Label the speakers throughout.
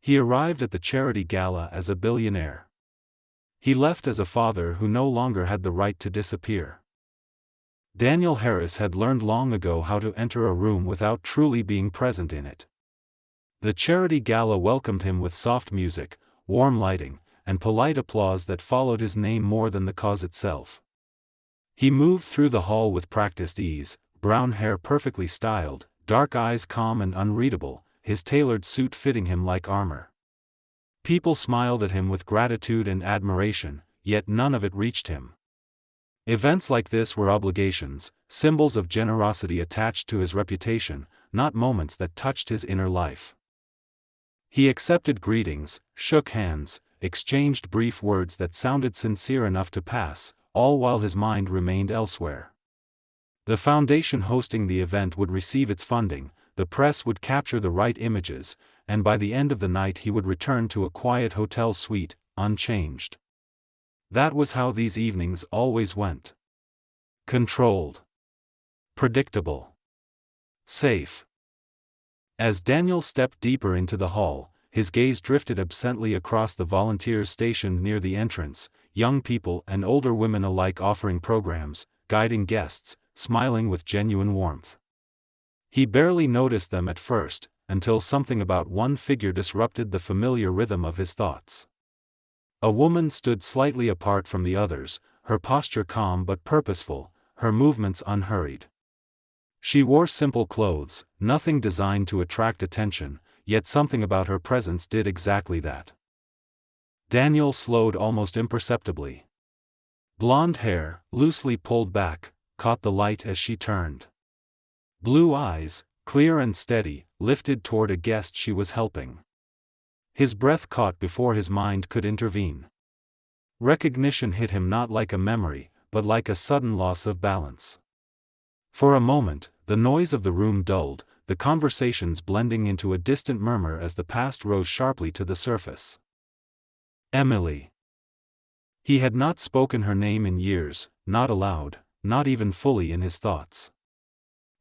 Speaker 1: He arrived at the charity gala as a billionaire. He left as a father who no longer had the right to disappear. Daniel Harris had learned long ago how to enter a room without truly being present in it. The charity gala welcomed him with soft music, warm lighting, and polite applause that followed his name more than the cause itself. He moved through the hall with practiced ease, brown hair perfectly styled, dark eyes calm and unreadable, his tailored suit fitting him like armor. People smiled at him with gratitude and admiration, yet none of it reached him. Events like this were obligations, symbols of generosity attached to his reputation, not moments that touched his inner life. He accepted greetings, shook hands, exchanged brief words that sounded sincere enough to pass, all while his mind remained elsewhere. The foundation hosting the event would receive its funding, the press would capture the right images, and by the end of the night he would return to a quiet hotel suite, unchanged. That was how these evenings always went. Controlled. Predictable. Safe. As Daniel stepped deeper into the hall, his gaze drifted absently across the volunteers stationed near the entrance, young people and older women alike offering programs, guiding guests, smiling with genuine warmth. He barely noticed them at first, until something about one figure disrupted the familiar rhythm of his thoughts. A woman stood slightly apart from the others, her posture calm but purposeful, her movements unhurried. She wore simple clothes, nothing designed to attract attention, yet something about her presence did exactly that. Daniel slowed almost imperceptibly. Blonde hair, loosely pulled back, caught the light as she turned. Blue eyes, clear and steady, lifted toward a guest she was helping. His breath caught before his mind could intervene. Recognition hit him not like a memory, but like a sudden loss of balance. For a moment, the noise of the room dulled, the conversations blending into a distant murmur as the past rose sharply to the surface. Emily. He had not spoken her name in years, not aloud, not even fully in his thoughts.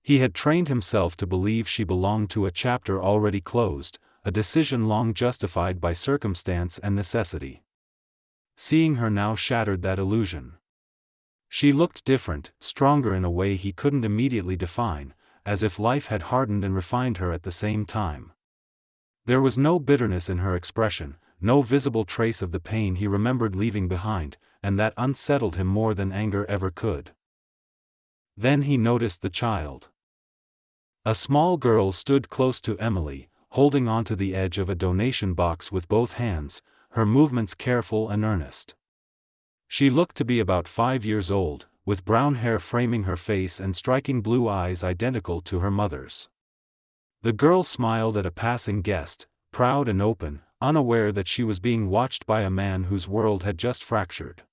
Speaker 1: He had trained himself to believe she belonged to a chapter already closed, a decision long justified by circumstance and necessity. Seeing her now shattered that illusion. She looked different, stronger in a way he couldn't immediately define, as if life had hardened and refined her at the same time. There was no bitterness in her expression, no visible trace of the pain he remembered leaving behind, and that unsettled him more than anger ever could. Then he noticed the child. A small girl stood close to Emily, holding onto the edge of a donation box with both hands, her movements careful and earnest. She looked to be about 5 years old, with brown hair framing her face and striking blue eyes identical to her mother's. The girl smiled at a passing guest, proud and open, unaware that she was being watched by a man whose world had just fractured.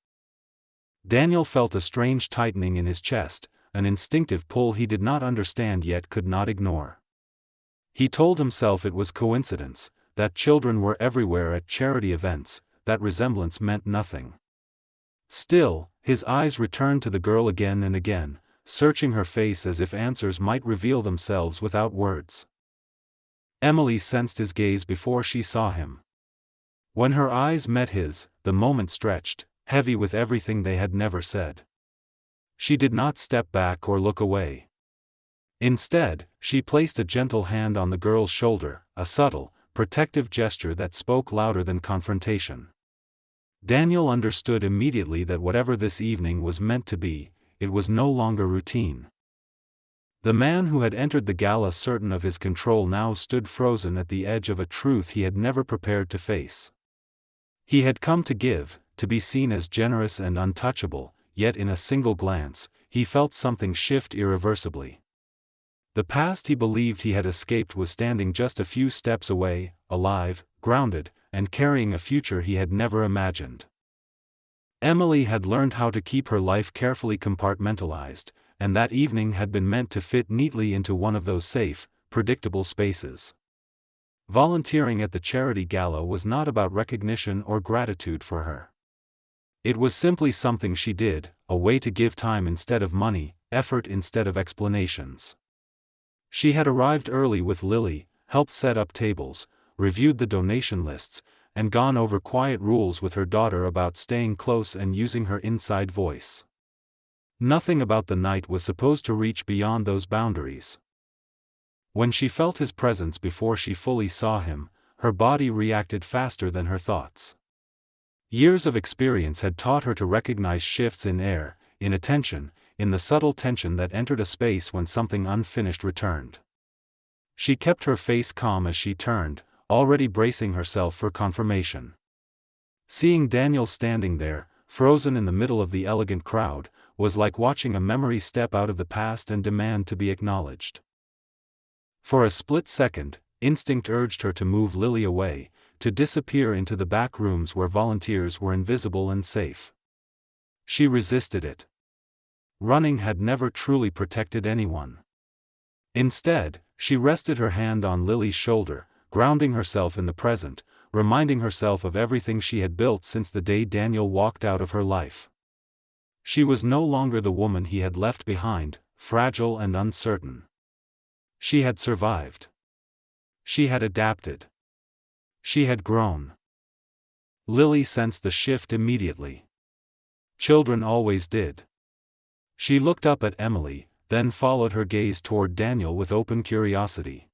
Speaker 1: Daniel felt a strange tightening in his chest, an instinctive pull he did not understand yet could not ignore. He told himself it was coincidence, that children were everywhere at charity events, that resemblance meant nothing. Still, his eyes returned to the girl again and again, searching her face as if answers might reveal themselves without words. Emily sensed his gaze before she saw him. When her eyes met his, the moment stretched, heavy with everything they had never said. She did not step back or look away. Instead, she placed a gentle hand on the girl's shoulder, a subtle, protective gesture that spoke louder than confrontation. Daniel understood immediately that whatever this evening was meant to be, it was no longer routine. The man who had entered the gala certain of his control now stood frozen at the edge of a truth he had never prepared to face. He had come to give, to be seen as generous and untouchable, yet in a single glance, he felt something shift irreversibly. The past he believed he had escaped was standing just a few steps away, alive, grounded, and carrying a future he had never imagined. Emily had learned how to keep her life carefully compartmentalized, and that evening had been meant to fit neatly into one of those safe, predictable spaces. Volunteering at the charity gala was not about recognition or gratitude for her. It was simply something she did, a way to give time instead of money, effort instead of explanations. She had arrived early with Lily, helped set up tables, reviewed the donation lists, and gone over quiet rules with her daughter about staying close and using her inside voice. Nothing about the night was supposed to reach beyond those boundaries. When she felt his presence before she fully saw him, her body reacted faster than her thoughts. Years of experience had taught her to recognize shifts in air, in attention, in the subtle tension that entered a space when something unfinished returned. She kept her face calm as she turned, already bracing herself for confirmation. Seeing Daniel standing there, frozen in the middle of the elegant crowd, was like watching a memory step out of the past and demand to be acknowledged. For a split second, instinct urged her to move Lily away, to disappear into the back rooms where volunteers were invisible and safe. She resisted it. Running had never truly protected anyone. Instead, she rested her hand on Lily's shoulder, grounding herself in the present, reminding herself of everything she had built since the day Daniel walked out of her life. She was no longer the woman he had left behind, fragile and uncertain. She had survived. She had adapted. She had grown. Lily sensed the shift immediately. Children always did. She looked up at Emily, then followed her gaze toward Daniel with open curiosity.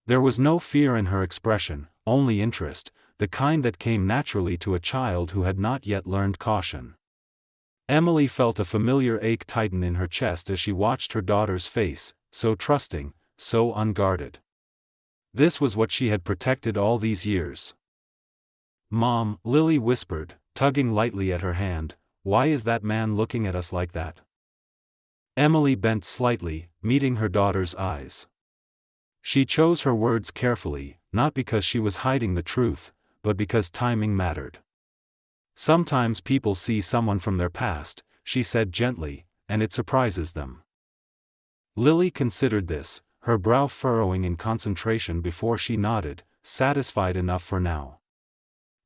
Speaker 1: There was no fear in her expression, only interest, the kind that came naturally to a child who had not yet learned caution. Emily felt a familiar ache tighten in her chest as she watched her daughter's face, so trusting, so unguarded. This was what she had protected all these years. "Mom," Lily whispered, tugging lightly at her hand, "why is that man looking at us like that?" Emily bent slightly, meeting her daughter's eyes. She chose her words carefully, not because she was hiding the truth, but because timing mattered. "Sometimes people see someone from their past," she said gently, "and it surprises them." Lily considered this, her brow furrowing in concentration before she nodded, satisfied enough for now.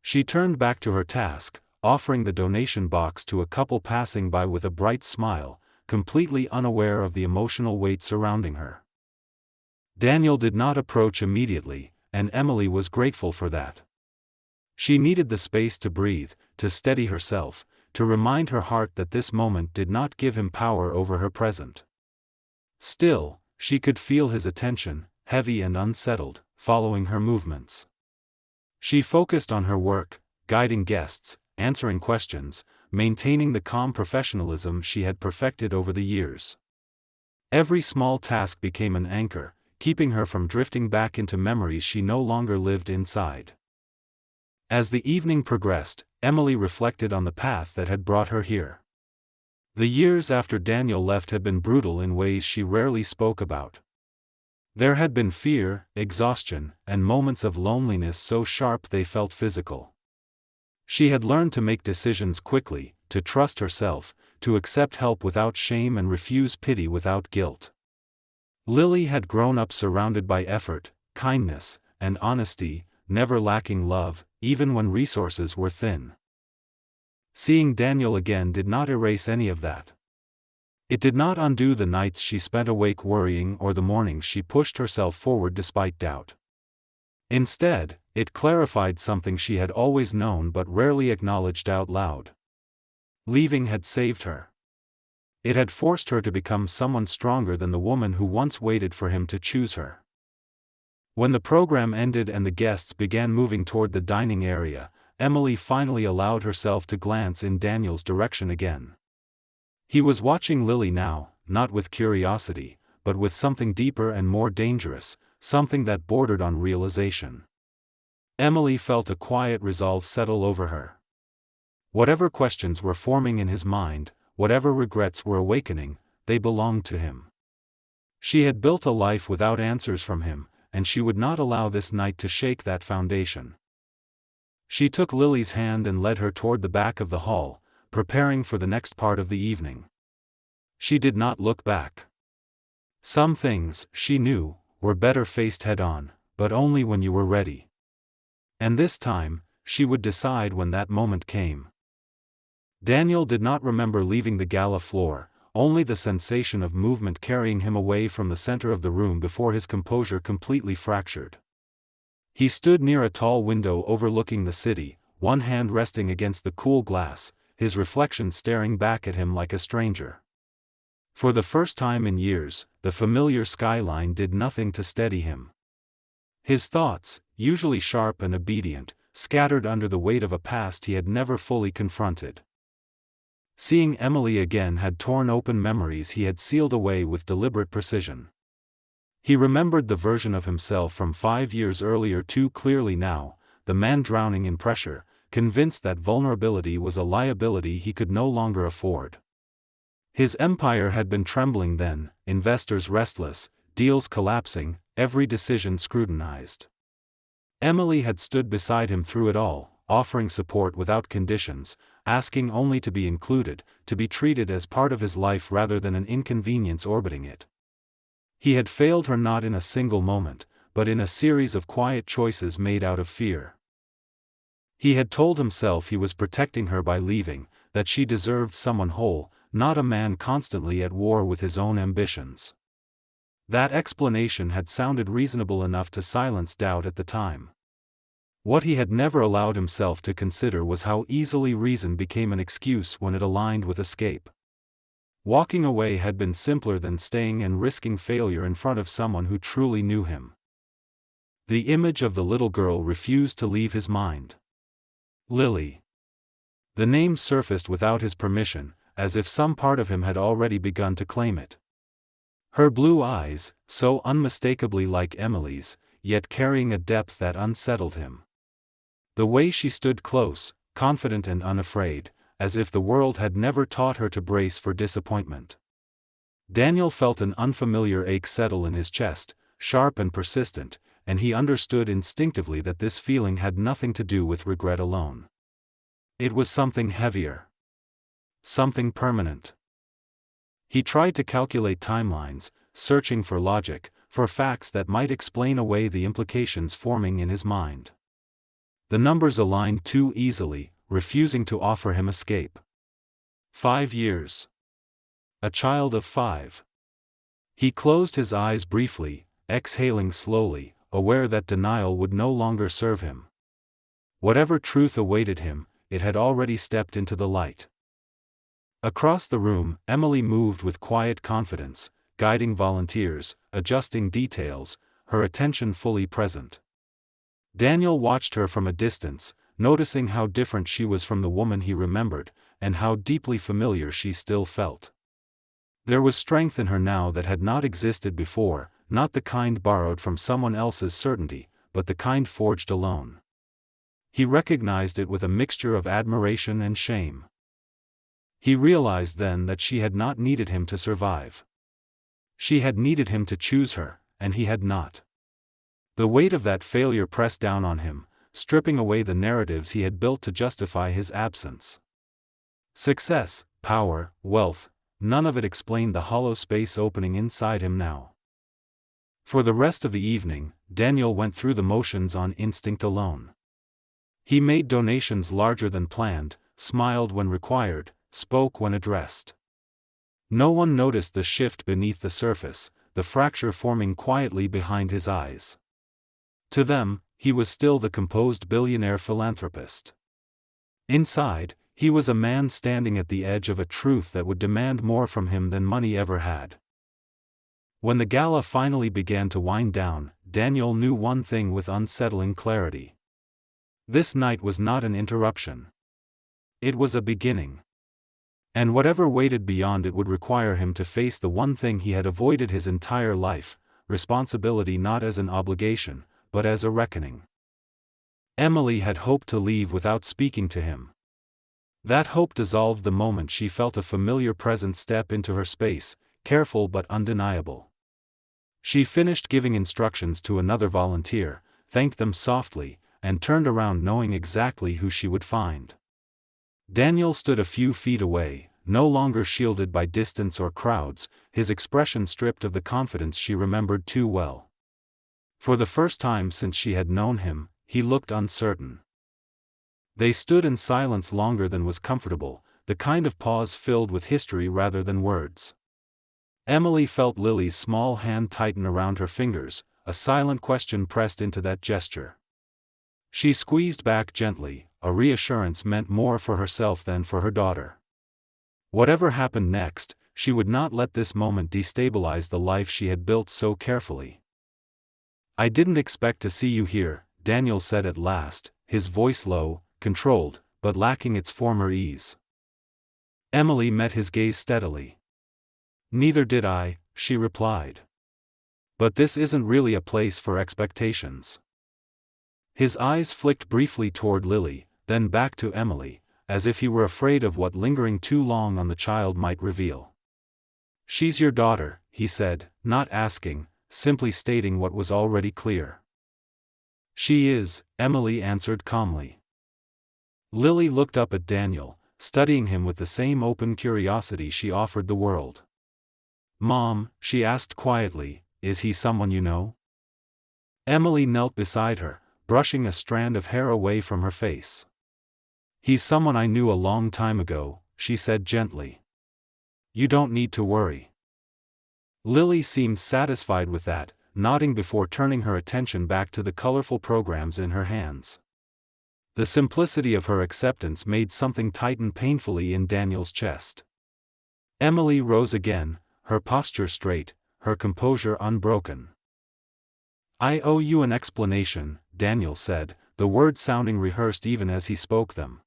Speaker 1: She turned back to her task, offering the donation box to a couple passing by with a bright smile, completely unaware of the emotional weight surrounding her. Daniel did not approach immediately, and Emily was grateful for that. She needed the space to breathe, to steady herself, to remind her heart that this moment did not give him power over her present. Still, she could feel his attention, heavy and unsettled, following her movements. She focused on her work, guiding guests, answering questions, maintaining the calm professionalism she had perfected over the years. Every small task became an anchor, keeping her from drifting back into memories she no longer lived inside. As the evening progressed, Emily reflected on the path that had brought her here. The years after Daniel left had been brutal in ways she rarely spoke about. There had been fear, exhaustion, and moments of loneliness so sharp they felt physical. She had learned to make decisions quickly, to trust herself, to accept help without shame and refuse pity without guilt. Lily had grown up surrounded by effort, kindness, and honesty, never lacking love, even when resources were thin. Seeing Daniel again did not erase any of that. It did not undo the nights she spent awake worrying or the mornings she pushed herself forward despite doubt. Instead, it clarified something she had always known but rarely acknowledged out loud. Leaving had saved her. It had forced her to become someone stronger than the woman who once waited for him to choose her. When the program ended and the guests began moving toward the dining area, Emily finally allowed herself to glance in Daniel's direction again. He was watching Lily now, not with curiosity, but with something deeper and more dangerous, something that bordered on realization. Emily felt a quiet resolve settle over her. Whatever questions were forming in his mind, whatever regrets were awakening, they belonged to him. She had built a life without answers from him, and she would not allow this night to shake that foundation. She took Lily's hand and led her toward the back of the hall, preparing for the next part of the evening. She did not look back. Some things, she knew, were better faced head-on, but only when you were ready. And this time, she would decide when that moment came. Daniel did not remember leaving the gala floor, only the sensation of movement carrying him away from the center of the room before his composure completely fractured. He stood near a tall window overlooking the city, one hand resting against the cool glass, his reflection staring back at him like a stranger. For the first time in years, the familiar skyline did nothing to steady him. His thoughts, usually sharp and obedient, scattered under the weight of a past he had never fully confronted. Seeing Emily again had torn open memories he had sealed away with deliberate precision. He remembered the version of himself from 5 years earlier too clearly now, the man drowning in pressure, convinced that vulnerability was a liability he could no longer afford. His empire had been trembling then, investors restless, deals collapsing, every decision scrutinized. Emily had stood beside him through it all, offering support without conditions, asking only to be included, to be treated as part of his life rather than an inconvenience orbiting it. He had failed her not in a single moment, but in a series of quiet choices made out of fear. He had told himself he was protecting her by leaving, that she deserved someone whole, not a man constantly at war with his own ambitions. That explanation had sounded reasonable enough to silence doubt at the time. What he had never allowed himself to consider was how easily reason became an excuse when it aligned with escape. Walking away had been simpler than staying and risking failure in front of someone who truly knew him. The image of the little girl refused to leave his mind. Lily. The name surfaced without his permission, as if some part of him had already begun to claim it. Her blue eyes, so unmistakably like Emily's, yet carrying a depth that unsettled him. The way she stood close, confident and unafraid, as if the world had never taught her to brace for disappointment. Daniel felt an unfamiliar ache settle in his chest, sharp and persistent, and he understood instinctively that this feeling had nothing to do with regret alone. It was something heavier. Something permanent. He tried to calculate timelines, searching for logic, for facts that might explain away the implications forming in his mind. The numbers aligned too easily, refusing to offer him escape. 5 years. A child of 5. He closed his eyes briefly, exhaling slowly, aware that denial would no longer serve him. Whatever truth awaited him, it had already stepped into the light. Across the room, Emily moved with quiet confidence, guiding volunteers, adjusting details, her attention fully present. Daniel watched her from a distance, noticing how different she was from the woman he remembered, and how deeply familiar she still felt. There was strength in her now that had not existed before, not the kind borrowed from someone else's certainty, but the kind forged alone. He recognized it with a mixture of admiration and shame. He realized then that she had not needed him to survive. She had needed him to choose her, and he had not. The weight of that failure pressed down on him, stripping away the narratives he had built to justify his absence. Success, power, wealth, none of it explained the hollow space opening inside him now. For the rest of the evening, Daniel went through the motions on instinct alone. He made donations larger than planned, smiled when required, spoke when addressed. No one noticed the shift beneath the surface, the fracture forming quietly behind his eyes. To them, he was still the composed billionaire philanthropist. Inside, he was a man standing at the edge of a truth that would demand more from him than money ever had. When the gala finally began to wind down, Daniel knew one thing with unsettling clarity. This night was not an interruption. It was a beginning. And whatever waited beyond it would require him to face the one thing he had avoided his entire life, responsibility not as an obligation, but as a reckoning. Emily had hoped to leave without speaking to him. That hope dissolved the moment she felt a familiar presence step into her space, careful but undeniable. She finished giving instructions to another volunteer, thanked them softly, and turned around knowing exactly who she would find. Daniel stood a few feet away, no longer shielded by distance or crowds, his expression stripped of the confidence she remembered too well. For the first time since she had known him, he looked uncertain. They stood in silence longer than was comfortable, the kind of pause filled with history rather than words. Emily felt Lily's small hand tighten around her fingers, a silent question pressed into that gesture. She squeezed back gently, a reassurance meant more for herself than for her daughter. Whatever happened next, she would not let this moment destabilize the life she had built so carefully. "I didn't expect to see you here," Daniel said at last, his voice low, controlled, but lacking its former ease. Emily met his gaze steadily. "Neither did I," she replied. "But this isn't really a place for expectations." His eyes flicked briefly toward Lily, then back to Emily, as if he were afraid of what lingering too long on the child might reveal. "She's your daughter," he said, not asking, simply stating what was already clear. "She is," Emily answered calmly. Lily looked up at Daniel, studying him with the same open curiosity she offered the world. "Mom," she asked quietly, "is he someone you know?" Emily knelt beside her, brushing a strand of hair away from her face. "He's someone I knew a long time ago," she said gently. "You don't need to worry." Lily seemed satisfied with that, nodding before turning her attention back to the colorful programs in her hands. The simplicity of her acceptance made something tighten painfully in Daniel's chest. Emily rose again, her posture straight, her composure unbroken. "I owe you an explanation," Daniel said, the words sounding rehearsed even as he spoke them.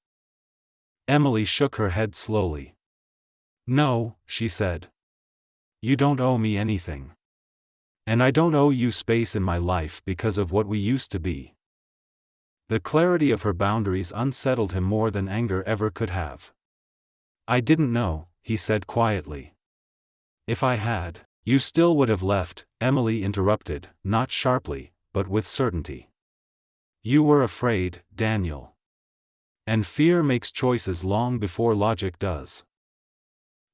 Speaker 1: Emily shook her head slowly. "No," she said. "You don't owe me anything. And I don't owe you space in my life because of what we used to be." The clarity of her boundaries unsettled him more than anger ever could have. "I didn't know," he said quietly. "If I had, you still would have left," Emily interrupted, not sharply, but with certainty. "You were afraid, Daniel. And fear makes choices long before logic does."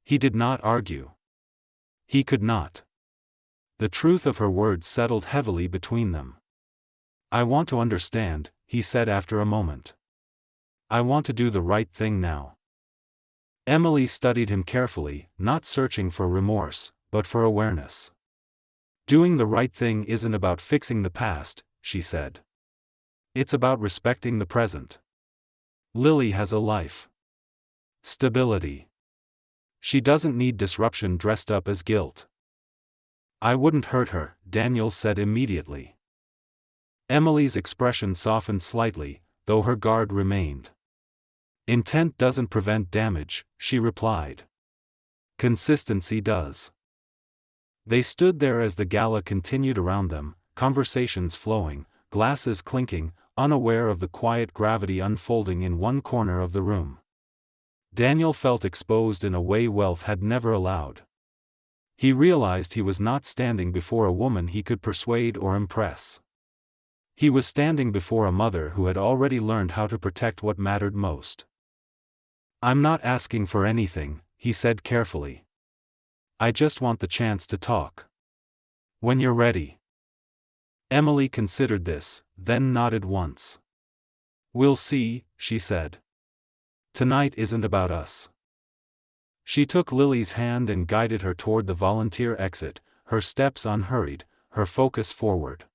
Speaker 1: He did not argue. He could not. The truth of her words settled heavily between them. "I want to understand," he said after a moment. "I want to do the right thing now." Emily studied him carefully, not searching for remorse, but for awareness. "Doing the right thing isn't about fixing the past," she said. "It's about respecting the present. Lily has a life. Stability. She doesn't need disruption dressed up as guilt." "I wouldn't hurt her," Daniel said immediately. Emily's expression softened slightly, though her guard remained. "Intent doesn't prevent damage," she replied. "Consistency does." They stood there as the gala continued around them, conversations flowing, glasses clinking, unaware of the quiet gravity unfolding in one corner of the room. Daniel felt exposed in a way wealth had never allowed. He realized he was not standing before a woman he could persuade or impress. He was standing before a mother who had already learned how to protect what mattered most. "I'm not asking for anything," he said carefully. "I just want the chance to talk. When you're ready." Emily considered this, then nodded once. "We'll see," she said. "Tonight isn't about us." She took Lily's hand and guided her toward the volunteer exit, her steps unhurried, her focus forward.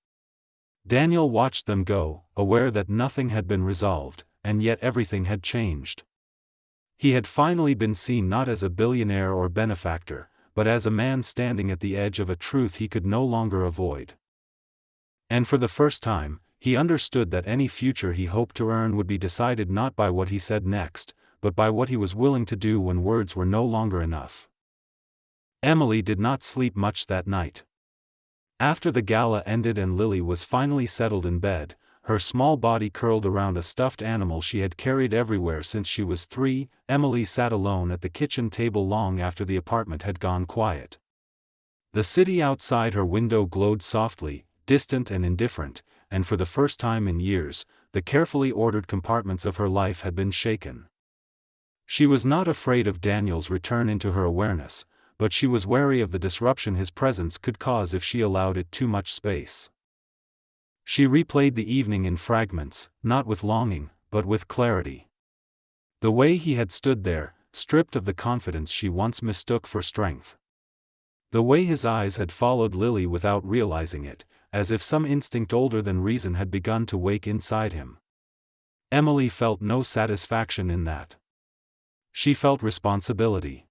Speaker 1: Daniel watched them go, aware that nothing had been resolved, and yet everything had changed. He had finally been seen not as a billionaire or benefactor, but as a man standing at the edge of a truth he could no longer avoid. And for the first time, he understood that any future he hoped to earn would be decided not by what he said next, but by what he was willing to do when words were no longer enough. Emily did not sleep much that night. After the gala ended and Lily was finally settled in bed, her small body curled around a stuffed animal she had carried everywhere since she was 3, Emily sat alone at the kitchen table long after the apartment had gone quiet. The city outside her window glowed softly, distant and indifferent, and for the first time in years, the carefully ordered compartments of her life had been shaken. She was not afraid of Daniel's return into her awareness, but she was wary of the disruption his presence could cause if she allowed it too much space. She replayed the evening in fragments, not with longing, but with clarity. The way he had stood there, stripped of the confidence she once mistook for strength. The way his eyes had followed Lily without realizing it, as if some instinct older than reason had begun to wake inside him. Emily felt no satisfaction in that. She felt responsibility.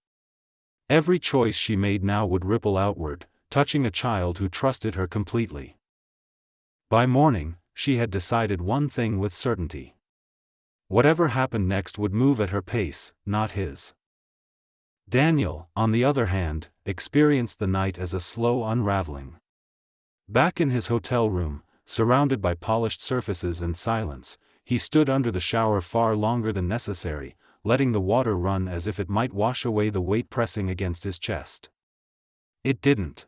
Speaker 1: Every choice she made now would ripple outward, touching a child who trusted her completely. By morning, she had decided one thing with certainty. Whatever happened next would move at her pace, not his. Daniel, on the other hand, experienced the night as a slow unraveling. Back in his hotel room, surrounded by polished surfaces and silence, he stood under the shower far longer than necessary, letting the water run as if it might wash away the weight pressing against his chest. It didn't.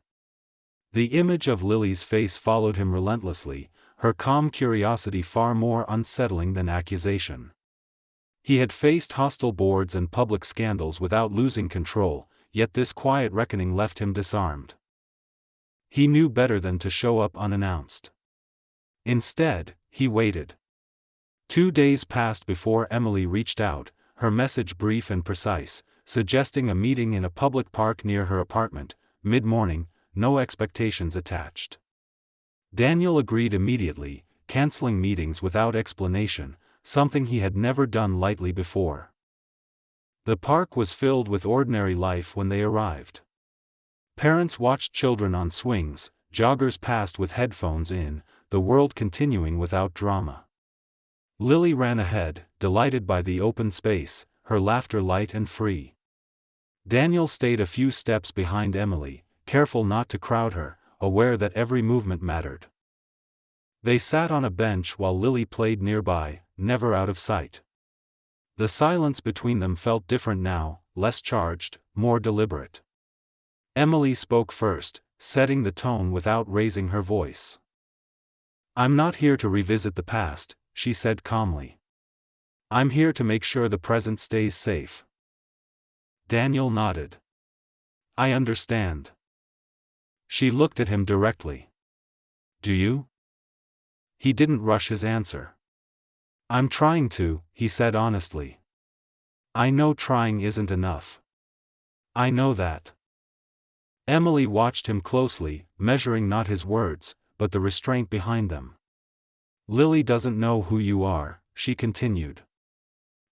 Speaker 1: The image of Lily's face followed him relentlessly, her calm curiosity far more unsettling than accusation. He had faced hostile boards and public scandals without losing control, yet this quiet reckoning left him disarmed. He knew better than to show up unannounced. Instead, he waited. 2 days passed before Emily reached out, her message brief and precise, suggesting a meeting in a public park near her apartment, mid-morning, no expectations attached. Daniel agreed immediately, canceling meetings without explanation, something he had never done lightly before. The park was filled with ordinary life when they arrived. Parents watched children on swings, joggers passed with headphones in, the world continuing without drama. Lily ran ahead, delighted by the open space, her laughter light and free. Daniel stayed a few steps behind Emily, careful not to crowd her, aware that every movement mattered. They sat on a bench while Lily played nearby, never out of sight. The silence between them felt different now, less charged, more deliberate. Emily spoke first, setting the tone without raising her voice. "I'm not here to revisit the past," she said calmly. "I'm here to make sure the present stays safe." Daniel nodded. "I understand." She looked at him directly. "Do you?" He didn't rush his answer. "I'm trying to," he said honestly. "I know trying isn't enough. I know that." Emily watched him closely, measuring not his words, but the restraint behind them. "Lily doesn't know who you are," she continued.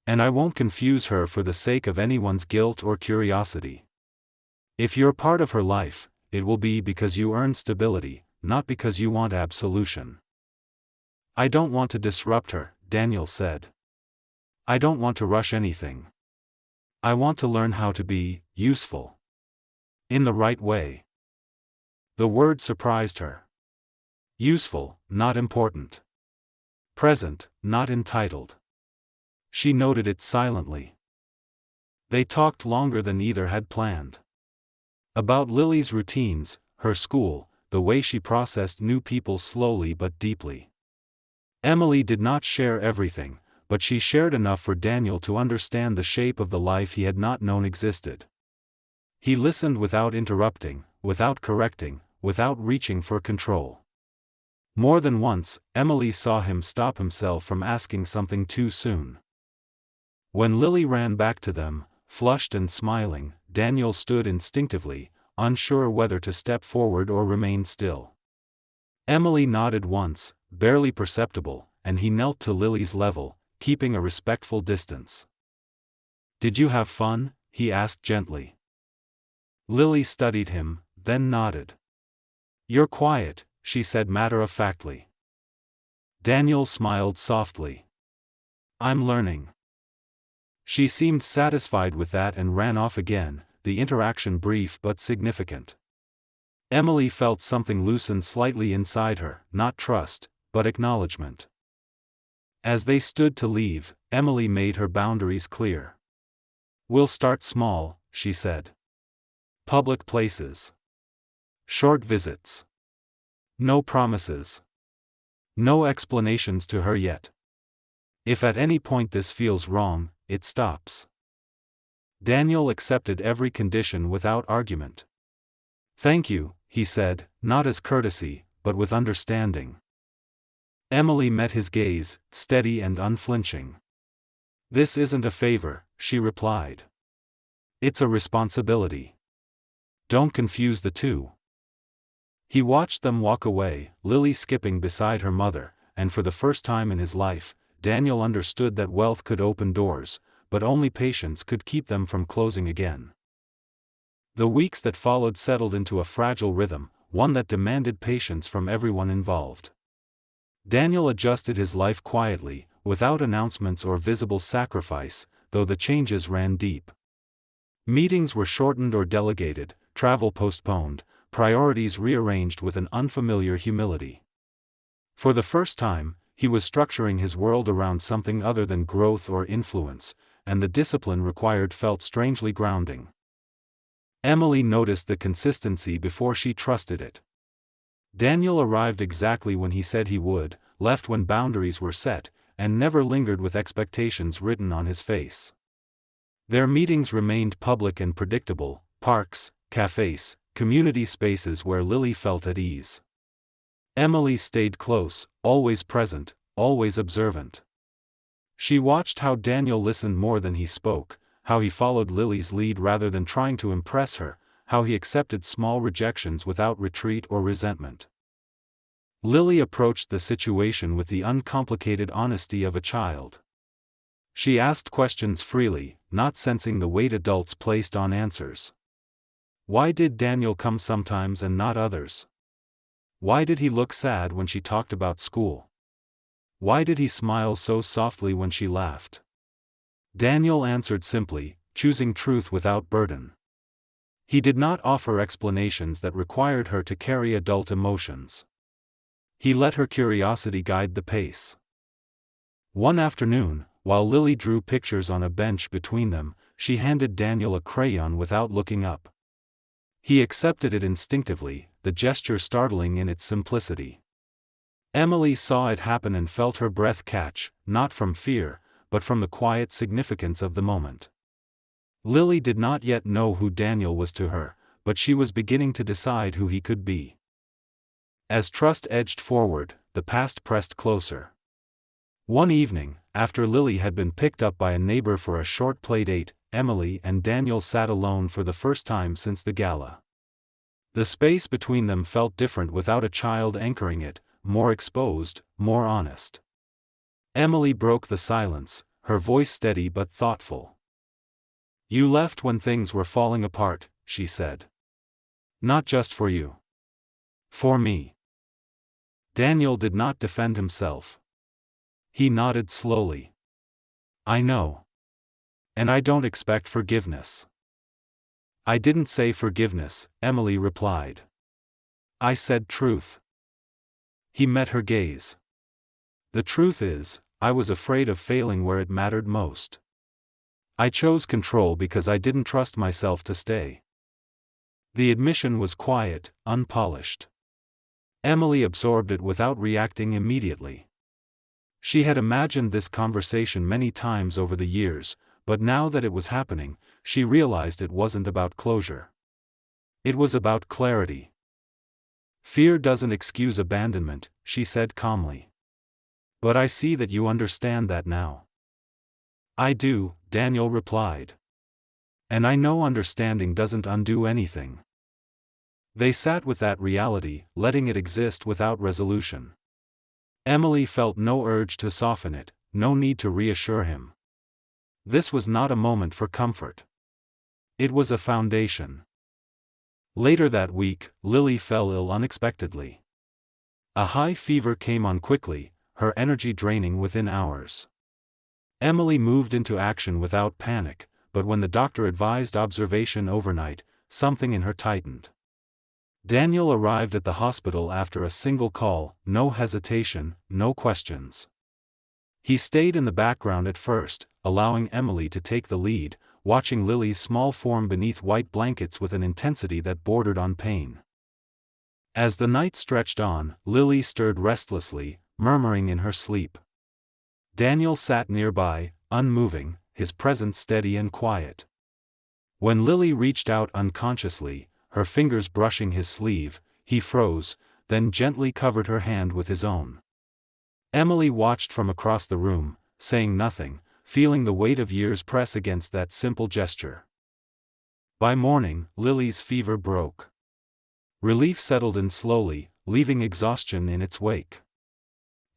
Speaker 1: "And I won't confuse her for the sake of anyone's guilt or curiosity. If you're part of her life, it will be because you earn stability, not because you want absolution." "I don't want to disrupt her," Daniel said. "I don't want to rush anything. I want to learn how to be useful. In the right way." The word surprised her. Useful, not important. Present, not entitled. She noted it silently. They talked longer than either had planned. About Lily's routines, her school, the way she processed new people slowly but deeply. Emily did not share everything, but she shared enough for Daniel to understand the shape of the life he had not known existed. He listened without interrupting, without correcting, without reaching for control. More than once, Emily saw him stop himself from asking something too soon. When Lily ran back to them, flushed and smiling, Daniel stood instinctively, unsure whether to step forward or remain still. Emily nodded once, barely perceptible, and he knelt to Lily's level, keeping a respectful distance. "Did you have fun?" he asked gently. Lily studied him, then nodded. "You're quiet," she said matter-of-factly. Daniel smiled softly. "I'm learning." She seemed satisfied with that and ran off again, the interaction brief but significant. Emily felt something loosen slightly inside her, not trust, but acknowledgement. As they stood to leave, Emily made her boundaries clear. "We'll start small," she said. "Public places. Short visits. No promises. No explanations to her yet. If at any point this feels wrong, it stops." Daniel accepted every condition without argument. "Thank you," he said, not as courtesy, but with understanding. Emily met his gaze, steady and unflinching. "This isn't a favor," she replied. "It's a responsibility. Don't confuse the two." He watched them walk away, Lily skipping beside her mother, and for the first time in his life, Daniel understood that wealth could open doors, but only patience could keep them from closing again. The weeks that followed settled into a fragile rhythm, one that demanded patience from everyone involved. Daniel adjusted his life quietly, without announcements or visible sacrifice, though the changes ran deep. Meetings were shortened or delegated, travel postponed, priorities rearranged with an unfamiliar humility. For the first time, he was structuring his world around something other than growth or influence, and the discipline required felt strangely grounding. Emily noticed the consistency before she trusted it. Daniel arrived exactly when he said he would, left when boundaries were set, and never lingered with expectations written on his face. Their meetings remained public and predictable: parks, cafes, community spaces where Lily felt at ease. Emily stayed close, always present, always observant. She watched how Daniel listened more than he spoke, how he followed Lily's lead rather than trying to impress her, how he accepted small rejections without retreat or resentment. Lily approached the situation with the uncomplicated honesty of a child. She asked questions freely, not sensing the weight adults placed on answers. Why did Daniel come sometimes and not others? Why did he look sad when she talked about school? Why did he smile so softly when she laughed? Daniel answered simply, choosing truth without burden. He did not offer explanations that required her to carry adult emotions. He let her curiosity guide the pace. One afternoon, while Lily drew pictures on a bench between them, she handed Daniel a crayon without looking up. He accepted it instinctively, the gesture startling in its simplicity. Emily saw it happen and felt her breath catch, not from fear, but from the quiet significance of the moment. Lily did not yet know who Daniel was to her, but she was beginning to decide who he could be. As trust edged forward, the past pressed closer. One evening, after Lily had been picked up by a neighbor for a short playdate, Emily and Daniel sat alone for the first time since the gala. The space between them felt different without a child anchoring it, more exposed, more honest. Emily broke the silence, her voice steady but thoughtful. "You left when things were falling apart," she said. "Not just for you. For me." Daniel did not defend himself. He nodded slowly. "I know. And I don't expect forgiveness." "I didn't say forgiveness," Emily replied. "I said truth." He met her gaze. "The truth is, I was afraid of failing where it mattered most. I chose control because I didn't trust myself to stay." The admission was quiet, unpolished. Emily absorbed it without reacting immediately. She had imagined this conversation many times over the years, but now that it was happening, she realized it wasn't about closure. It was about clarity. "Fear doesn't excuse abandonment," she said calmly. "But I see that you understand that now." "I do," Daniel replied. "And I know understanding doesn't undo anything." They sat with that reality, letting it exist without resolution. Emily felt no urge to soften it, no need to reassure him. This was not a moment for comfort. It was a foundation. Later that week, Lily fell ill unexpectedly. A high fever came on quickly, her energy draining within hours. Emily moved into action without panic, but when the doctor advised observation overnight, something in her tightened. Daniel arrived at the hospital after a single call, no hesitation, no questions. He stayed in the background at first, allowing Emily to take the lead, watching Lily's small form beneath white blankets with an intensity that bordered on pain. As the night stretched on, Lily stirred restlessly, murmuring in her sleep. Daniel sat nearby, unmoving, his presence steady and quiet. When Lily reached out unconsciously, her fingers brushing his sleeve, he froze, then gently covered her hand with his own. Emily watched from across the room, saying nothing, feeling the weight of years press against that simple gesture. By morning, Lily's fever broke. Relief settled in slowly, leaving exhaustion in its wake.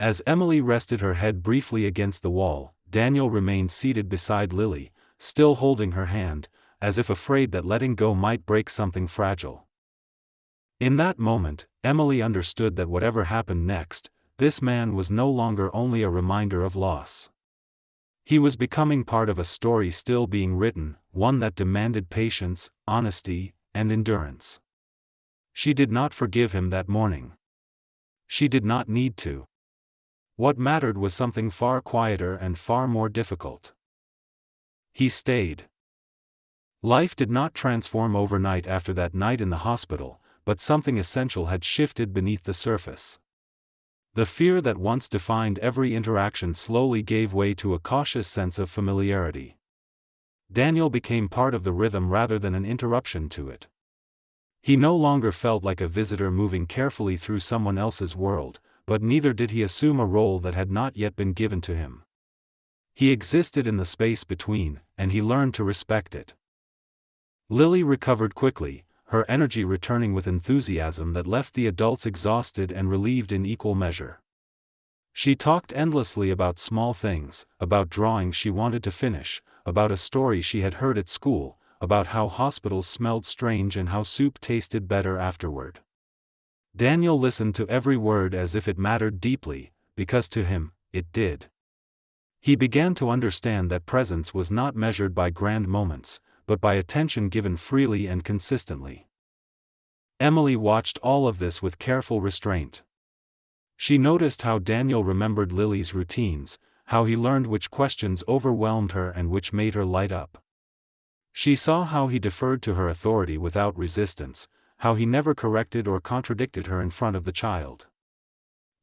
Speaker 1: As Emily rested her head briefly against the wall, Daniel remained seated beside Lily, still holding her hand, as if afraid that letting go might break something fragile. In that moment, Emily understood that whatever happened next, this man was no longer only a reminder of loss. He was becoming part of a story still being written, one that demanded patience, honesty, and endurance. She did not forgive him that morning. She did not need to. What mattered was something far quieter and far more difficult. He stayed. Life did not transform overnight after that night in the hospital, but something essential had shifted beneath the surface. The fear that once defined every interaction slowly gave way to a cautious sense of familiarity. Daniel became part of the rhythm rather than an interruption to it. He no longer felt like a visitor moving carefully through someone else's world, but neither did he assume a role that had not yet been given to him. He existed in the space between, and he learned to respect it. Lily recovered quickly, her energy returning with enthusiasm that left the adults exhausted and relieved in equal measure. She talked endlessly about small things, about drawings she wanted to finish, about a story she had heard at school, about how hospitals smelled strange and how soup tasted better afterward. Daniel listened to every word as if it mattered deeply, because to him, it did. He began to understand that presence was not measured by grand moments, but by attention given freely and consistently. Emily watched all of this with careful restraint. She noticed how Daniel remembered Lily's routines, how he learned which questions overwhelmed her and which made her light up. She saw how he deferred to her authority without resistance, how he never corrected or contradicted her in front of the child.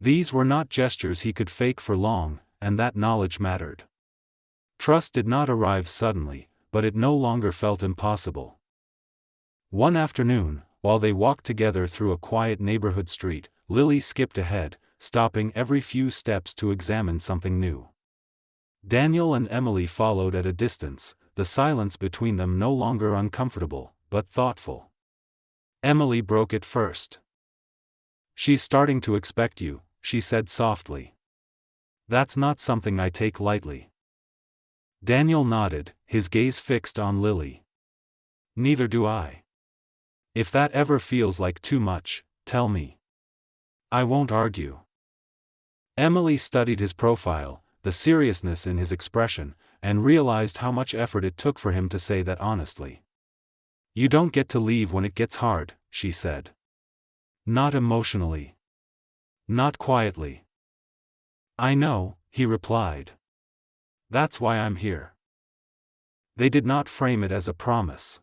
Speaker 1: These were not gestures he could fake for long, and that knowledge mattered. Trust did not arrive suddenly, but it no longer felt impossible. One afternoon, while they walked together through a quiet neighborhood street, Lily skipped ahead, stopping every few steps to examine something new. Daniel and Emily followed at a distance, the silence between them no longer uncomfortable, but thoughtful. Emily broke it first. "She's starting to expect you," she said softly. "That's not something I take lightly." Daniel nodded, his gaze fixed on Lily. "Neither do I. If that ever feels like too much, tell me. I won't argue." Emily studied his profile, the seriousness in his expression, and realized how much effort it took for him to say that honestly. "You don't get to leave when it gets hard," she said. "Not emotionally. Not quietly." "I know," he replied. "That's why I'm here." They did not frame it as a promise.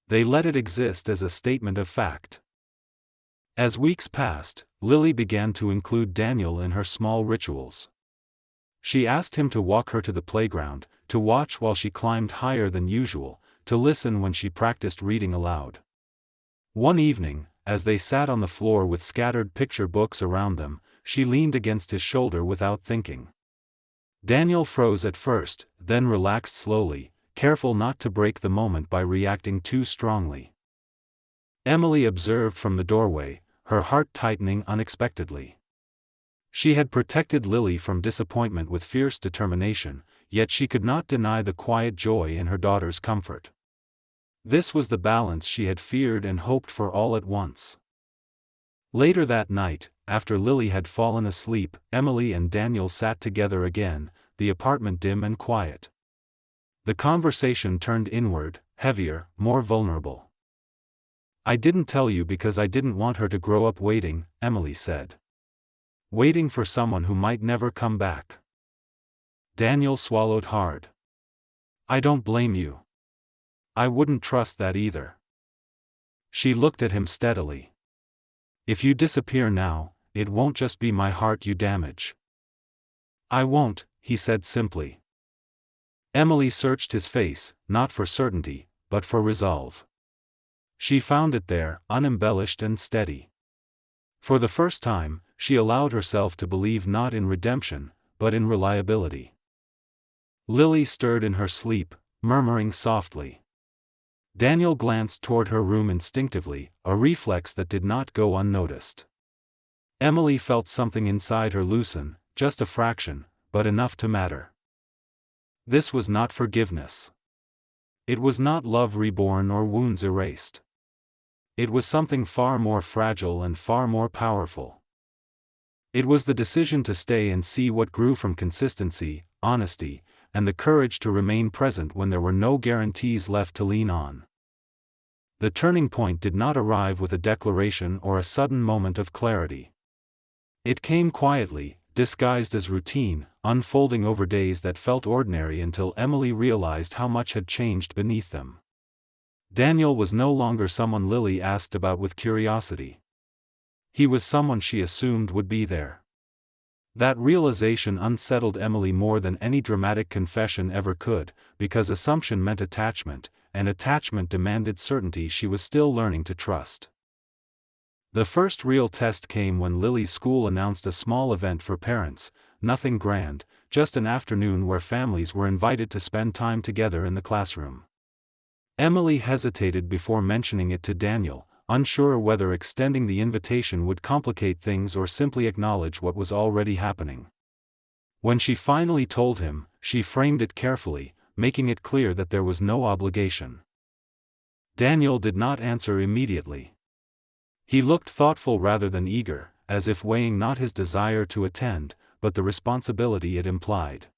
Speaker 1: They let it exist as a statement of fact. As weeks passed, Lily began to include Daniel in her small rituals. She asked him to walk her to the playground, to watch while she climbed higher than usual, to listen when she practiced reading aloud. One evening, as they sat on the floor with scattered picture books around them, she leaned against his shoulder without thinking. Daniel froze at first, then relaxed slowly, careful not to break the moment by reacting too strongly. Emily observed from the doorway, her heart tightening unexpectedly. She had protected Lily from disappointment with fierce determination, yet she could not deny the quiet joy in her daughter's comfort. This was the balance she had feared and hoped for all at once. Later that night, after Lily had fallen asleep, Emily and Daniel sat together again, the apartment dim and quiet. The conversation turned inward, heavier, more vulnerable. "I didn't tell you because I didn't want her to grow up waiting," Emily said. "Waiting for someone who might never come back." Daniel swallowed hard. "I don't blame you. I wouldn't trust that either." She looked at him steadily. "If you disappear now, it won't just be my heart you damage." "I won't," he said simply. Emily searched his face, not for certainty, but for resolve. She found it there, unembellished and steady. For the first time, she allowed herself to believe not in redemption, but in reliability. Lily stirred in her sleep, murmuring softly. Daniel glanced toward her room instinctively, a reflex that did not go unnoticed. Emily felt something inside her loosen, just a fraction, but enough to matter. This was not forgiveness. It was not love reborn or wounds erased. It was something far more fragile and far more powerful. It was the decision to stay and see what grew from consistency, honesty, and the courage to remain present when there were no guarantees left to lean on. The turning point did not arrive with a declaration or a sudden moment of clarity. It came quietly, disguised as routine, unfolding over days that felt ordinary until Emily realized how much had changed beneath them. Daniel was no longer someone Lily asked about with curiosity. He was someone she assumed would be there. That realization unsettled Emily more than any dramatic confession ever could, because assumption meant attachment, and attachment demanded certainty she was still learning to trust. The first real test came when Lily's school announced a small event for parents, nothing grand, just an afternoon where families were invited to spend time together in the classroom. Emily hesitated before mentioning it to Daniel, unsure whether extending the invitation would complicate things or simply acknowledge what was already happening. When she finally told him, she framed it carefully, making it clear that there was no obligation. Daniel did not answer immediately. He looked thoughtful rather than eager, as if weighing not his desire to attend, but the responsibility it implied.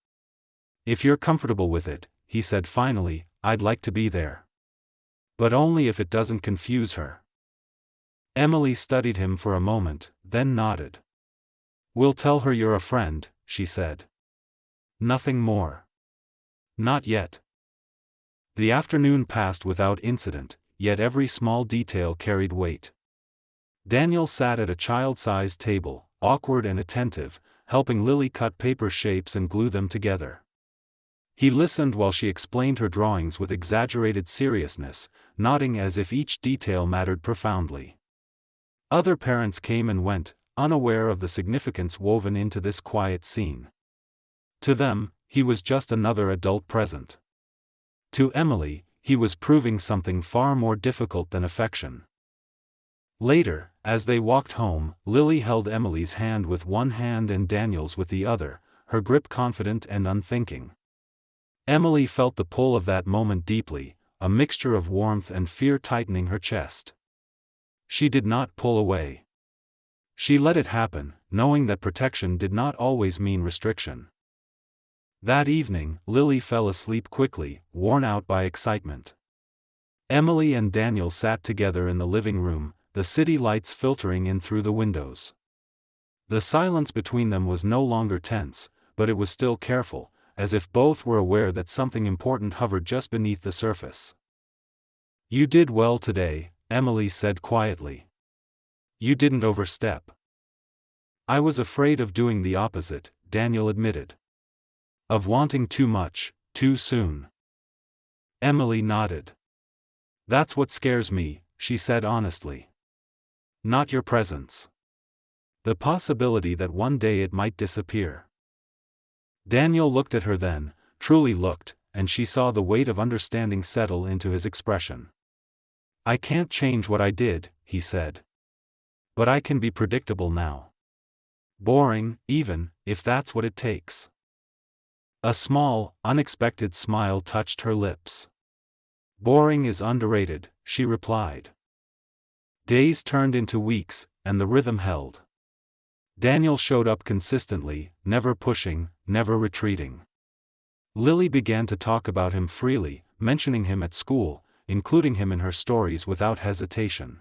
Speaker 1: "If you're comfortable with it," he said finally, "I'd like to be there. But only if it doesn't confuse her." Emily studied him for a moment, then nodded. "We'll tell her you're a friend," she said. "Nothing more." "Not yet." The afternoon passed without incident, yet every small detail carried weight. Daniel sat at a child-sized table, awkward and attentive, helping Lily cut paper shapes and glue them together. He listened while she explained her drawings with exaggerated seriousness, nodding as if each detail mattered profoundly. Other parents came and went, unaware of the significance woven into this quiet scene. To them, he was just another adult present. To Emily, he was proving something far more difficult than affection. Later, as they walked home, Lily held Emily's hand with one hand and Daniel's with the other, her grip confident and unthinking. Emily felt the pull of that moment deeply, a mixture of warmth and fear tightening her chest. She did not pull away. She let it happen, knowing that protection did not always mean restriction. That evening, Lily fell asleep quickly, worn out by excitement. Emily and Daniel sat together in the living room, the city lights filtering in through the windows. The silence between them was no longer tense, but it was still careful, as if both were aware that something important hovered just beneath the surface. "You did well today," Emily said quietly. "You didn't overstep." "I was afraid of doing the opposite," Daniel admitted. "Of wanting too much, too soon." Emily nodded. "That's what scares me," she said honestly. "Not your presence. The possibility that one day it might disappear." Daniel looked at her then, truly looked, and she saw the weight of understanding settle into his expression. "I can't change what I did," he said. "But I can be predictable now. Boring, even, if that's what it takes." A small, unexpected smile touched her lips. "Boring is underrated," she replied. Days turned into weeks, and the rhythm held. Daniel showed up consistently, never pushing, never retreating. Lily began to talk about him freely, mentioning him at school, including him in her stories without hesitation.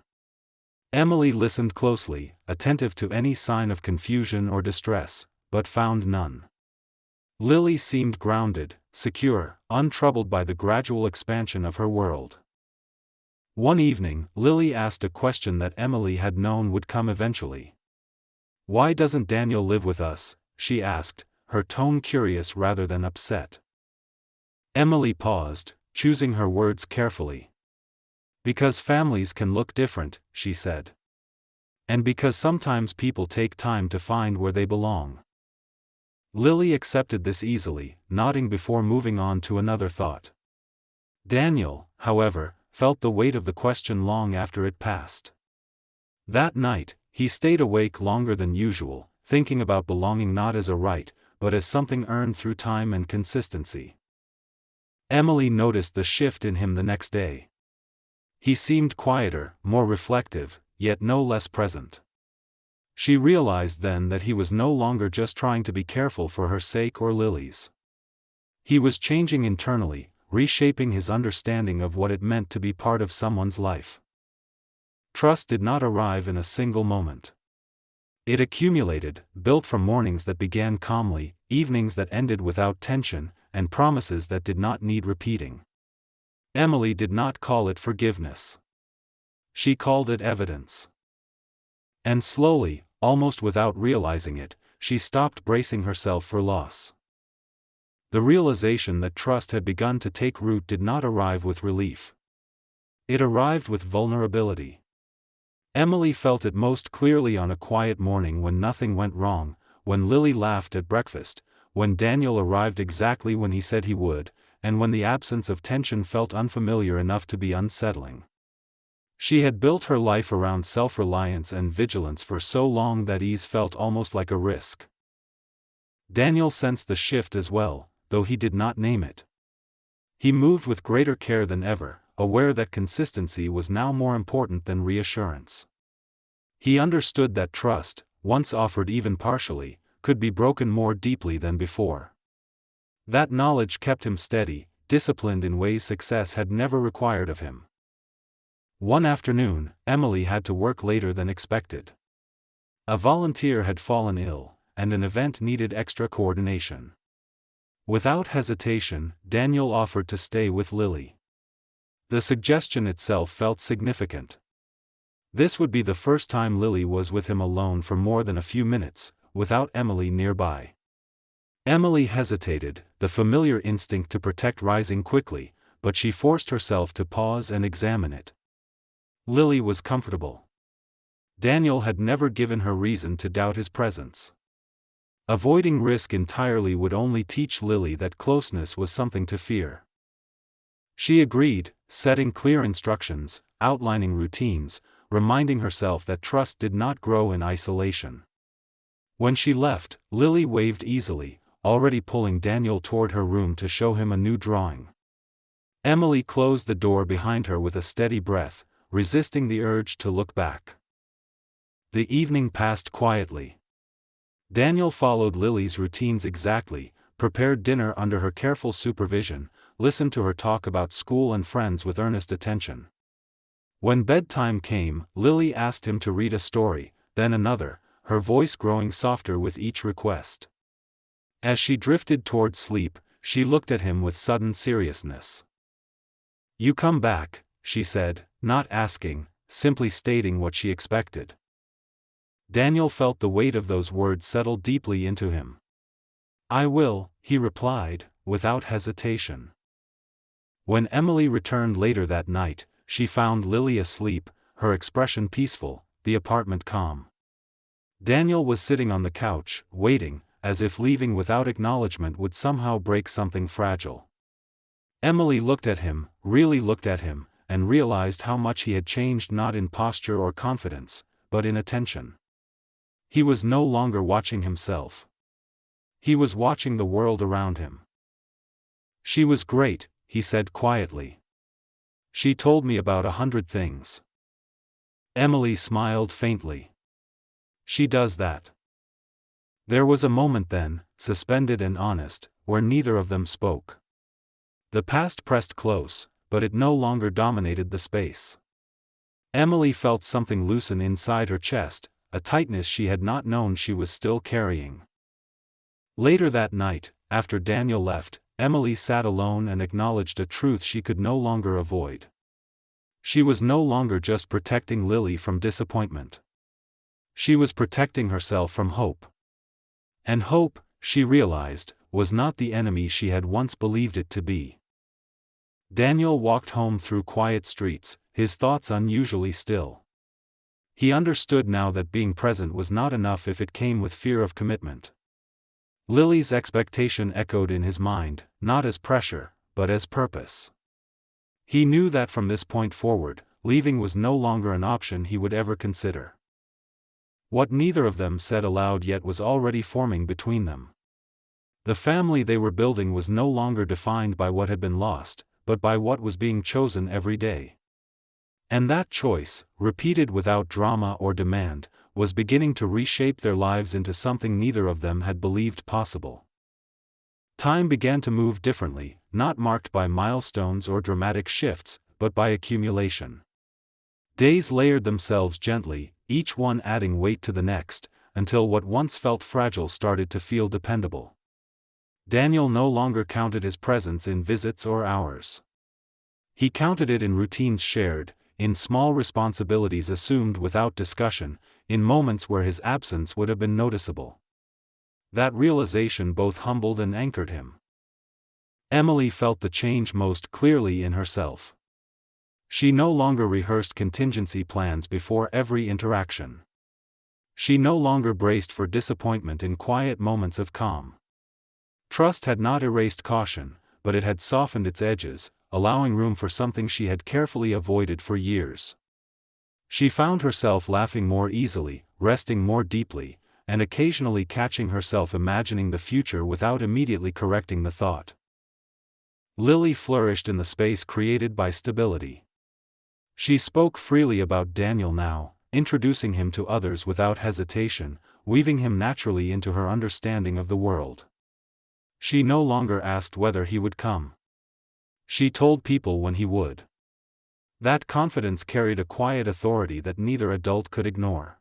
Speaker 1: Emily listened closely, attentive to any sign of confusion or distress, but found none. Lily seemed grounded, secure, untroubled by the gradual expansion of her world. One evening, Lily asked a question that Emily had known would come eventually. "Why doesn't Daniel live with us?" she asked, her tone curious rather than upset. Emily paused, choosing her words carefully. "Because families can look different," she said. "And because sometimes people take time to find where they belong." Lily accepted this easily, nodding before moving on to another thought. Daniel, however, felt the weight of the question long after it passed. That night, he stayed awake longer than usual, thinking about belonging not as a right, but as something earned through time and consistency. Emily noticed the shift in him the next day. He seemed quieter, more reflective, yet no less present. She realized then that he was no longer just trying to be careful for her sake or Lily's. He was changing internally, reshaping his understanding of what it meant to be part of someone's life. Trust did not arrive in a single moment. It accumulated, built from mornings that began calmly, evenings that ended without tension, and promises that did not need repeating. Emily did not call it forgiveness. She called it evidence. And slowly, almost without realizing it, she stopped bracing herself for loss. The realization that trust had begun to take root did not arrive with relief. It arrived with vulnerability. Emily felt it most clearly on a quiet morning when nothing went wrong, when Lily laughed at breakfast, when Daniel arrived exactly when he said he would, and when the absence of tension felt unfamiliar enough to be unsettling. She had built her life around self-reliance and vigilance for so long that ease felt almost like a risk. Daniel sensed the shift as well, though he did not name it. He moved with greater care than ever, aware that consistency was now more important than reassurance. He understood that trust, once offered even partially, could be broken more deeply than before. That knowledge kept him steady, disciplined in ways success had never required of him. One afternoon, Emily had to work later than expected. A volunteer had fallen ill, and an event needed extra coordination. Without hesitation, Daniel offered to stay with Lily. The suggestion itself felt significant. This would be the first time Lily was with him alone for more than a few minutes, without Emily nearby. Emily hesitated, the familiar instinct to protect rising quickly, but she forced herself to pause and examine it. Lily was comfortable. Daniel had never given her reason to doubt his presence. Avoiding risk entirely would only teach Lily that closeness was something to fear. She agreed, setting clear instructions, outlining routines, reminding herself that trust did not grow in isolation. When she left, Lily waved easily, already pulling Daniel toward her room to show him a new drawing. Emily closed the door behind her with a steady breath, resisting the urge to look back. The evening passed quietly. Daniel followed Lily's routines exactly, prepared dinner under her careful supervision, listened to her talk about school and friends with earnest attention. When bedtime came, Lily asked him to read a story, then another, her voice growing softer with each request. As she drifted toward sleep, she looked at him with sudden seriousness. "You come back," she said, not asking, simply stating what she expected. Daniel felt the weight of those words settle deeply into him. "I will," he replied, without hesitation. When Emily returned later that night, she found Lily asleep, her expression peaceful, the apartment calm. Daniel was sitting on the couch, waiting, as if leaving without acknowledgement would somehow break something fragile. Emily looked at him, really looked at him, and realized how much he had changed, not in posture or confidence, but in attention. He was no longer watching himself. He was watching the world around him. "She was great," he said quietly. "She told me about 100 things." Emily smiled faintly. "She does that." There was a moment then, suspended and honest, where neither of them spoke. The past pressed close, but it no longer dominated the space. Emily felt something loosen inside her chest, a tightness she had not known she was still carrying. Later that night, after Daniel left, Emily sat alone and acknowledged a truth she could no longer avoid. She was no longer just protecting Lily from disappointment. She was protecting herself from hope. And hope, she realized, was not the enemy she had once believed it to be. Daniel walked home through quiet streets, his thoughts unusually still. He understood now that being present was not enough if it came with fear of commitment. Lily's expectation echoed in his mind, not as pressure, but as purpose. He knew that from this point forward, leaving was no longer an option he would ever consider. What neither of them said aloud yet was already forming between them. The family they were building was no longer defined by what had been lost, but by what was being chosen every day. And that choice, repeated without drama or demand, was beginning to reshape their lives into something neither of them had believed possible. Time began to move differently, not marked by milestones or dramatic shifts, but by accumulation. Days layered themselves gently, each one adding weight to the next, until what once felt fragile started to feel dependable. Daniel no longer counted his presence in visits or hours. He counted it in routines shared, in small responsibilities assumed without discussion, in moments where his absence would have been noticeable. That realization both humbled and anchored him. Emily felt the change most clearly in herself. She no longer rehearsed contingency plans before every interaction. She no longer braced for disappointment in quiet moments of calm. Trust had not erased caution, but it had softened its edges, allowing room for something she had carefully avoided for years. She found herself laughing more easily, resting more deeply, and occasionally catching herself imagining the future without immediately correcting the thought. Lily flourished in the space created by stability. She spoke freely about Daniel now, introducing him to others without hesitation, weaving him naturally into her understanding of the world. She no longer asked whether he would come. She told people when he would. That confidence carried a quiet authority that neither adult could ignore.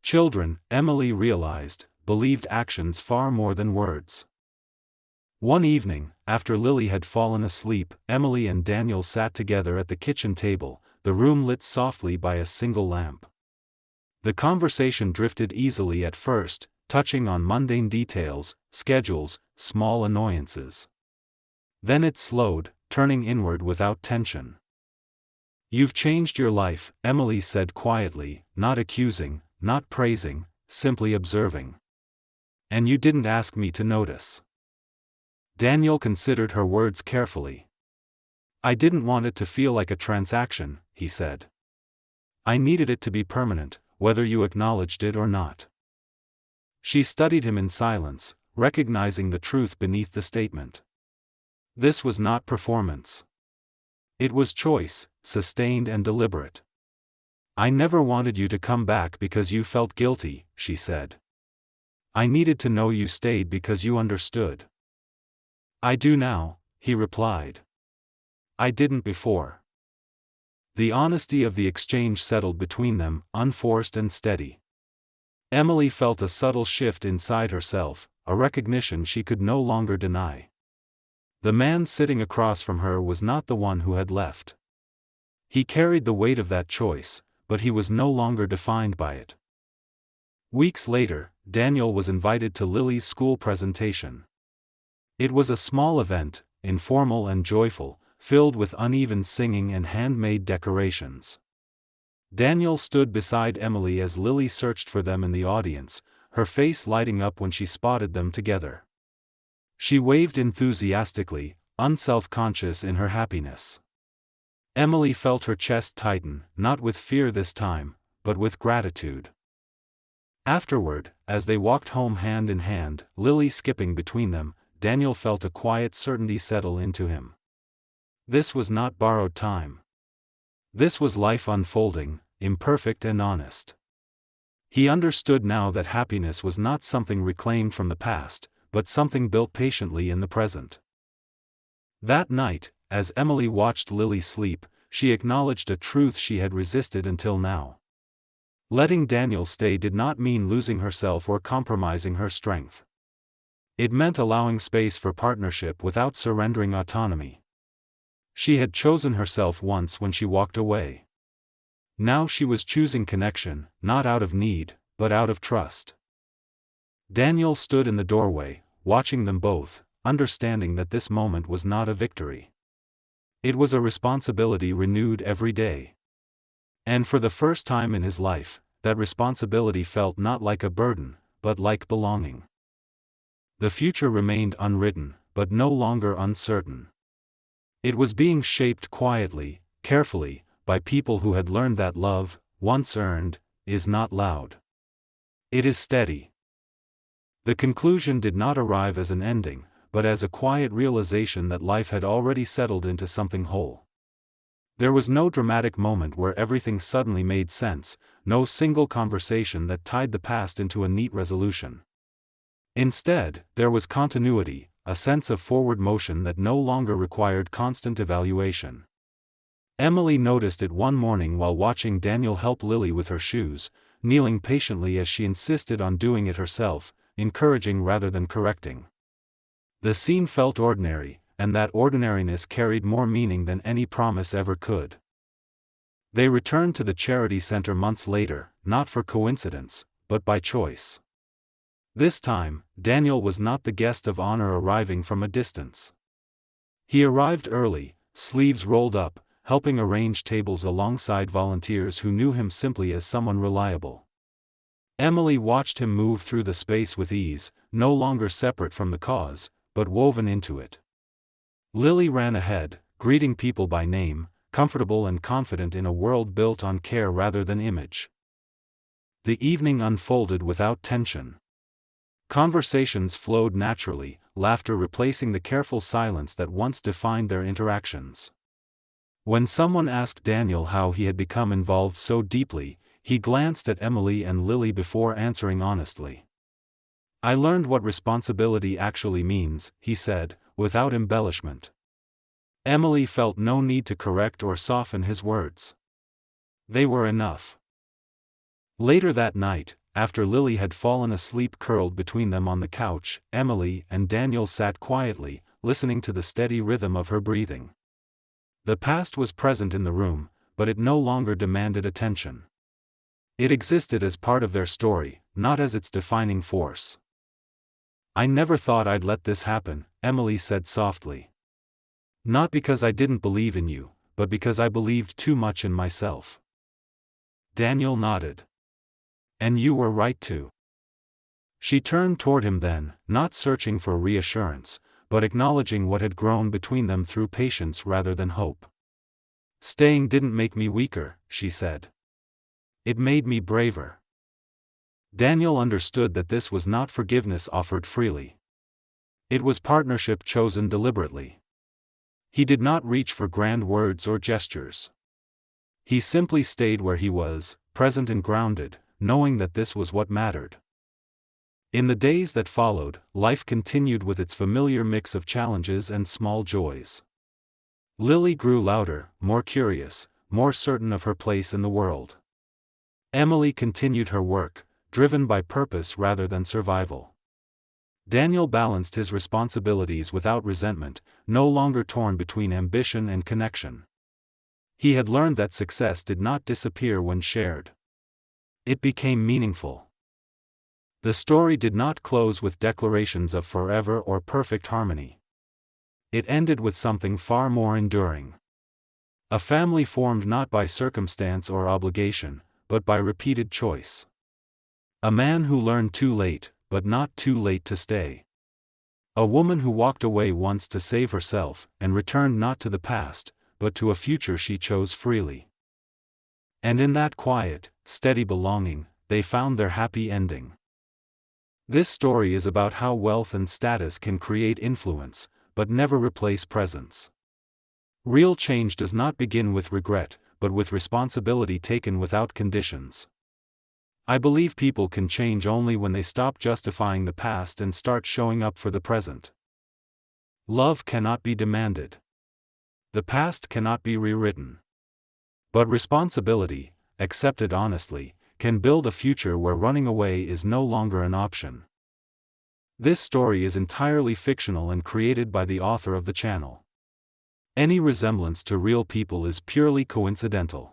Speaker 1: Children, Emily realized, believed actions far more than words. One evening, after Lily had fallen asleep, Emily and Daniel sat together at the kitchen table, the room lit softly by a single lamp. The conversation drifted easily at first, touching on mundane details, schedules, small annoyances. Then it slowed, turning inward without tension. "You've changed your life," Emily said quietly, not accusing, not praising, simply observing. "And you didn't ask me to notice." Daniel considered her words carefully. "I didn't want it to feel like a transaction," he said. "I needed it to be permanent, whether you acknowledged it or not." She studied him in silence, recognizing the truth beneath the statement. This was not performance. It was choice, sustained and deliberate. "I never wanted you to come back because you felt guilty," she said. "I needed to know you stayed because you understood." "I do now," he replied. "I didn't before." The honesty of the exchange settled between them, unforced and steady. Emily felt a subtle shift inside herself, a recognition she could no longer deny. The man sitting across from her was not the one who had left. He carried the weight of that choice, but he was no longer defined by it. Weeks later, Daniel was invited to Lily's school presentation. It was a small event, informal and joyful, filled with uneven singing and handmade decorations. Daniel stood beside Emily as Lily searched for them in the audience, her face lighting up when she spotted them together. She waved enthusiastically, unself-conscious in her happiness. Emily felt her chest tighten, not with fear this time, but with gratitude. Afterward, as they walked home hand in hand, Lily skipping between them, Daniel felt a quiet certainty settle into him. This was not borrowed time. This was life unfolding, imperfect and honest. He understood now that happiness was not something reclaimed from the past, but something built patiently in the present. That night, as Emily watched Lily sleep, she acknowledged a truth she had resisted until now. Letting Daniel stay did not mean losing herself or compromising her strength. It meant allowing space for partnership without surrendering autonomy. She had chosen herself once when she walked away. Now she was choosing connection, not out of need, but out of trust. Daniel stood in the doorway, watching them both, understanding that this moment was not a victory. It was a responsibility renewed every day. And for the first time in his life, that responsibility felt not like a burden, but like belonging. The future remained unwritten, but no longer uncertain. It was being shaped quietly, carefully, by people who had learned that love, once earned, is not loud. It is steady. The conclusion did not arrive as an ending, but as a quiet realization that life had already settled into something whole. There was no dramatic moment where everything suddenly made sense, no single conversation that tied the past into a neat resolution. Instead, there was continuity, a sense of forward motion that no longer required constant evaluation. Emily noticed it one morning while watching Daniel help Lily with her shoes, kneeling patiently as she insisted on doing it herself, encouraging rather than correcting. The scene felt ordinary, and that ordinariness carried more meaning than any promise ever could. They returned to the charity center months later, not for coincidence, but by choice. This time, Daniel was not the guest of honor arriving from a distance. He arrived early, sleeves rolled up, helping arrange tables alongside volunteers who knew him simply as someone reliable. Emily watched him move through the space with ease, no longer separate from the cause, but woven into it. Lily ran ahead, greeting people by name, comfortable and confident in a world built on care rather than image. The evening unfolded without tension. Conversations flowed naturally, laughter replacing the careful silence that once defined their interactions. When someone asked Daniel how he had become involved so deeply, he glanced at Emily and Lily before answering honestly. "I learned what responsibility actually means," he said, without embellishment. Emily felt no need to correct or soften his words. They were enough. Later that night, after Lily had fallen asleep curled between them on the couch, Emily and Daniel sat quietly, listening to the steady rhythm of her breathing. The past was present in the room, but it no longer demanded attention. It existed as part of their story, not as its defining force. "I never thought I'd let this happen," Emily said softly. "Not because I didn't believe in you, but because I believed too much in myself." Daniel nodded. "And you were right to." She turned toward him then, not searching for reassurance, but acknowledging what had grown between them through patience rather than hope. "Staying didn't make me weaker," she said. "It made me braver." Daniel understood that this was not forgiveness offered freely. It was partnership chosen deliberately. He did not reach for grand words or gestures. He simply stayed where he was, present and grounded, knowing that this was what mattered. In the days that followed, life continued with its familiar mix of challenges and small joys. Lily grew louder, more curious, more certain of her place in the world. Emily continued her work, driven by purpose rather than survival. Daniel balanced his responsibilities without resentment, no longer torn between ambition and connection. He had learned that success did not disappear when shared. It became meaningful. The story did not close with declarations of forever or perfect harmony. It ended with something far more enduring. A family formed not by circumstance or obligation, but by repeated choice. A man who learned too late, but not too late to stay. A woman who walked away once to save herself, and returned not to the past, but to a future she chose freely. And in that quiet, steady belonging, they found their happy ending. This story is about how wealth and status can create influence, but never replace presence. Real change does not begin with regret, but with responsibility taken without conditions. I believe people can change only when they stop justifying the past and start showing up for the present. Love cannot be demanded. The past cannot be rewritten. But responsibility, accepted honestly, can build a future where running away is no longer an option. This story is entirely fictional and created by the author of the channel. Any resemblance to real people is purely coincidental.